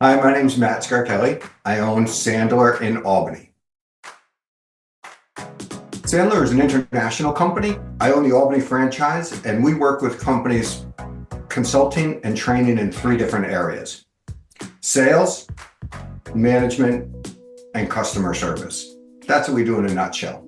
Hi, my name's Matt Scarchilli. I own Sandler in Albany. Sandler is an international company. I own the Albany franchise, and we work with companies consulting and training in three different areas: sales, management, and customer service. That's what we do in a nutshell.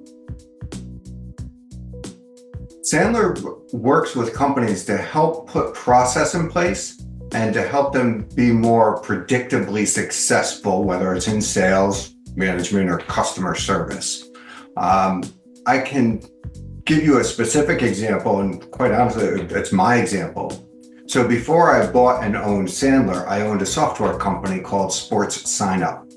Sandler works with companies to help put process in place and to help them be more predictably successful, whether it's in sales, management, or customer service. I can give you a specific example, and quite honestly, it's my example. So before I bought and owned Sandler, I owned a software company called Sports Signup.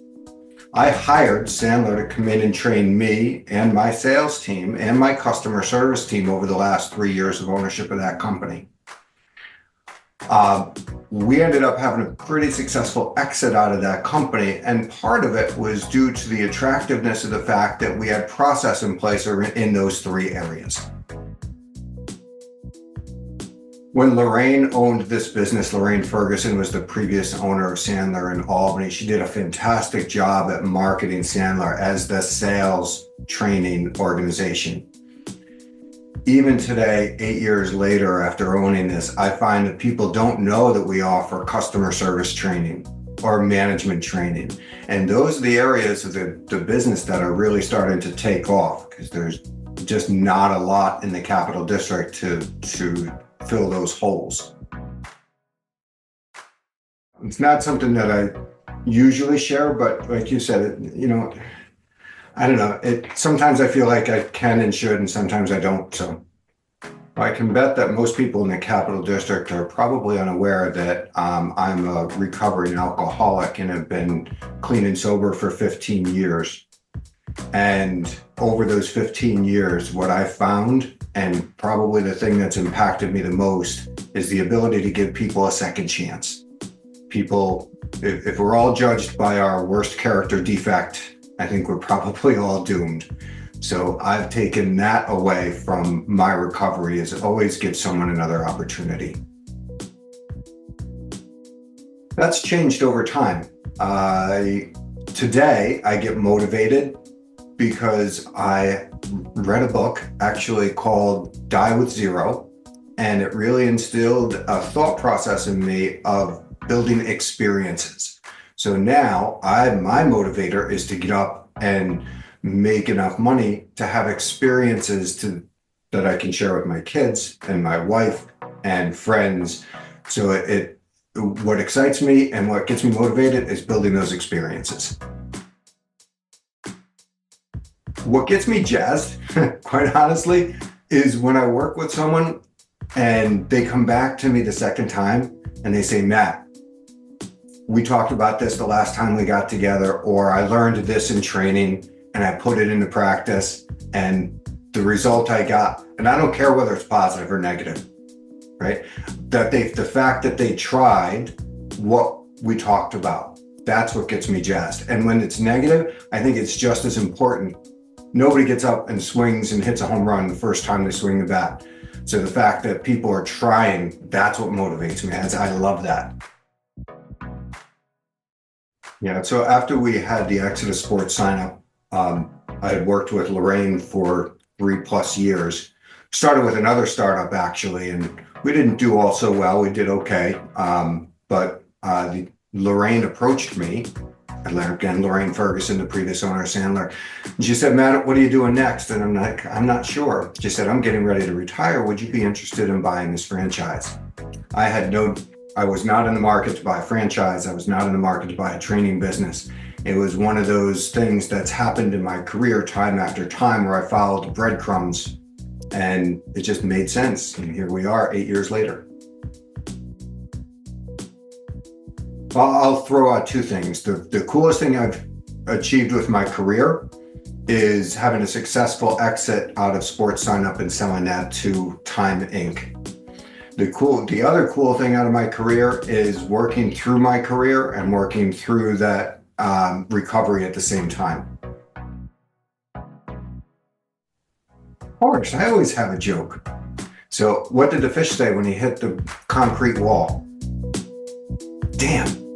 I hired Sandler to come in and train me and my sales team and my customer service team over the last 3 years of ownership of that company. We ended up having a pretty successful exit out of that company, and part of it was due to the attractiveness of the fact that we had process in place in those three areas. When Lorraine owned this business, Lorraine Ferguson was the previous owner of Sandler in Albany. She did a fantastic job at marketing Sandler as the sales training organization. Even today, 8 years later, after owning this, I find that people don't know that we offer customer service training or management training. And those are the areas of the business that are really starting to take off, because there's just not a lot in the Capital District to fill those holes. It's not something that I usually share, but like you said, I don't know. Sometimes I feel like I can and should, and sometimes I don't. So I can bet that most people in the Capital District are probably unaware that I'm a recovering alcoholic and have been clean and sober for 15 years. And over those 15 years, what I found, and probably the thing that's impacted me the most, is the ability to give people a second chance. People, if we're all judged by our worst character defect, I think we're probably all doomed. So I've taken that away from my recovery, is always give someone another opportunity. That's changed over time. Today I get motivated because I read a book actually called Die with Zero, and it really instilled a thought process in me of building experiences. So now my motivator is to get up and make enough money to have experiences that I can share with my kids and my wife and friends. So what excites me and what gets me motivated is building those experiences. What gets me jazzed, quite honestly, is when I work with someone and they come back to me the second time and they say, Matt, we talked about this the last time we got together, or I learned this in training and I put it into practice, and the result I got, and I don't care whether it's positive or negative, right? The fact that they tried what we talked about, that's what gets me jazzed. And when it's negative, I think it's just as important. Nobody gets up and swings and hits a home run the first time they swing the bat. So the fact that people are trying, that's what motivates me. I love that. Yeah, so after we had the exit of Sports Signup, I had worked with Lorraine for 3+ years. Started with another startup actually, and we didn't do all so well. We did okay, but Lorraine approached me. Again, Lorraine Ferguson, the previous owner of Sandler. And she said, Matt, what are you doing next? And I'm like, I'm not sure. She said, I'm getting ready to retire. Would you be interested in buying this franchise? I was not in the market to buy a franchise. I was not in the market to buy a training business. It was one of those things that's happened in my career time after time where I followed the breadcrumbs and it just made sense. And here we are 8 years later. I'll throw out two things. The coolest thing I've achieved with my career is having a successful exit out of Sports Signup and selling that to Time Inc. The other cool thing out of my career is working through my career and working through that recovery at the same time. Horse, I always have a joke. So what did the fish say when he hit the concrete wall? Damn.